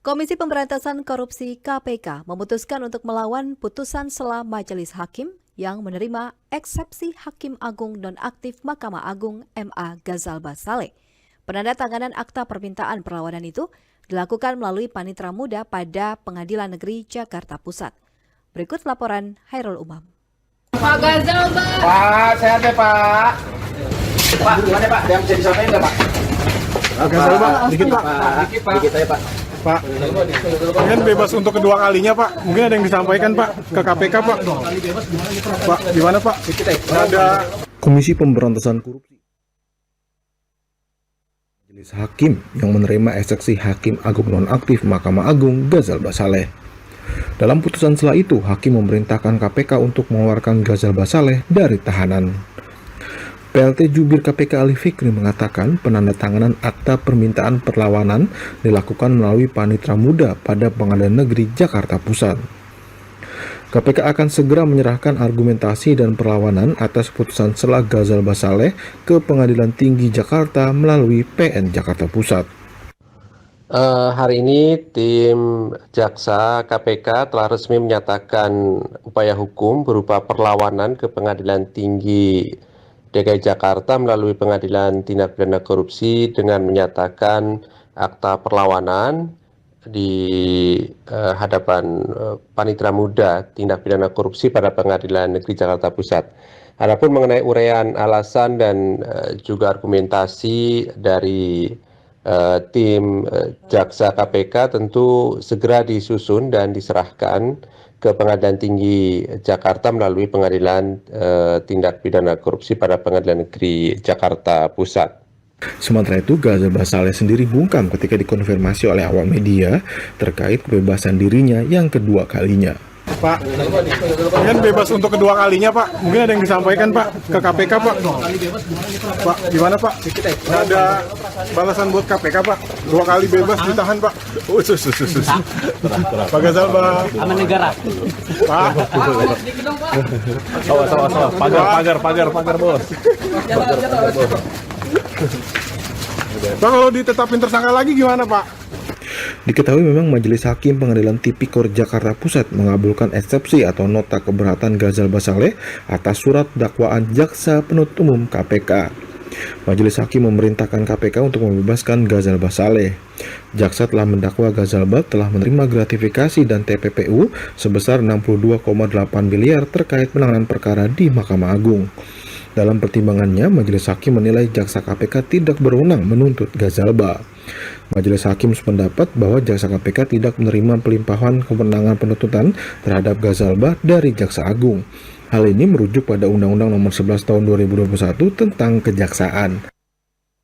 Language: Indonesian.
Komisi Pemberantasan Korupsi (KPK) memutuskan untuk melawan putusan sela Majelis Hakim yang menerima eksepsi Hakim Agung nonaktif Mahkamah Agung M.A. Ghazalba Saleh. Penandatanganan akta permintaan perlawanan itu dilakukan melalui panitera muda pada Pengadilan Negeri Jakarta Pusat. Berikut laporan Hairul Umam. Pak Ghazalba. Pak, sehat ya Pak. Pak, gimana Pak? Ada yang bisa disampaikan nggak Pak? Pak Ghazalba, dikit Pak. Dikit aja Pak. Pak, mungkin bebas untuk kedua kalinya Pak. Mungkin ada yang disampaikan Pak ke KPK Pak. Pak, gimana Pak? Ada Komisi Pemberantasan Korupsi. Majelis Hakim yang menerima eksepsi Hakim Agung nonaktif Mahkamah Agung Ghazalba Saleh. Dalam putusan sela itu, Hakim memerintahkan KPK untuk mengeluarkan Ghazalba Saleh dari tahanan. PLT Jubir KPK Ali Fikri mengatakan penandatanganan akta permintaan perlawanan dilakukan melalui panitera muda pada Pengadilan Negeri Jakarta Pusat. KPK akan segera menyerahkan argumentasi dan perlawanan atas putusan sela Ghazalba Saleh ke Pengadilan Tinggi Jakarta melalui PN Jakarta Pusat. Hari ini tim Jaksa KPK telah resmi menyatakan upaya hukum berupa perlawanan ke Pengadilan Tinggi DKI Jakarta melalui Pengadilan Tindak Pidana Korupsi dengan menyatakan akta perlawanan di hadapan Panitera Muda Tindak Pidana Korupsi pada Pengadilan Negeri Jakarta Pusat. Adapun mengenai uraian alasan dan juga argumentasi dari tim Jaksa KPK tentu segera disusun dan diserahkan ke Pengadilan Tinggi Jakarta melalui Pengadilan Tindak Pidana Korupsi pada Pengadilan Negeri Jakarta Pusat. Sementara itu, Ghazalba Saleh sendiri bungkam ketika dikonfirmasi oleh awak media terkait kebebasan dirinya yang kedua kalinya. Pak, mungkin bebas untuk kedua kalinya Pak. Mungkin ada yang disampaikan Pak ke KPK Pak. Pak, gimana Pak? Ada balasan buat KPK Pak. 2 kali bebas ditahan Pak. Pak Ghazalba. Aman negara. Pak. Pagar bos. Pak, kalau ditetapin tersangka lagi gimana Pak? Diketahui memang Majelis Hakim Pengadilan Tipikor Jakarta Pusat mengabulkan eksepsi atau nota keberatan Ghazalba Saleh atas surat dakwaan Jaksa Penuntut Umum KPK. Majelis Hakim memerintahkan KPK untuk membebaskan Ghazalba Saleh. Jaksa telah mendakwa Ghazalba telah menerima gratifikasi dan TPPU sebesar 62,8 miliar terkait penanganan perkara di Mahkamah Agung. Dalam pertimbangannya, Majelis Hakim menilai Jaksa KPK tidak berwenang menuntut Ghazalba. Majelis Hakim sependapat bahwa Jaksa KPK tidak menerima pelimpahan kewenangan penuntutan terhadap Ghazalba dari Jaksa Agung. Hal ini merujuk pada Undang-Undang Nomor 11 Tahun 2021 tentang Kejaksaan.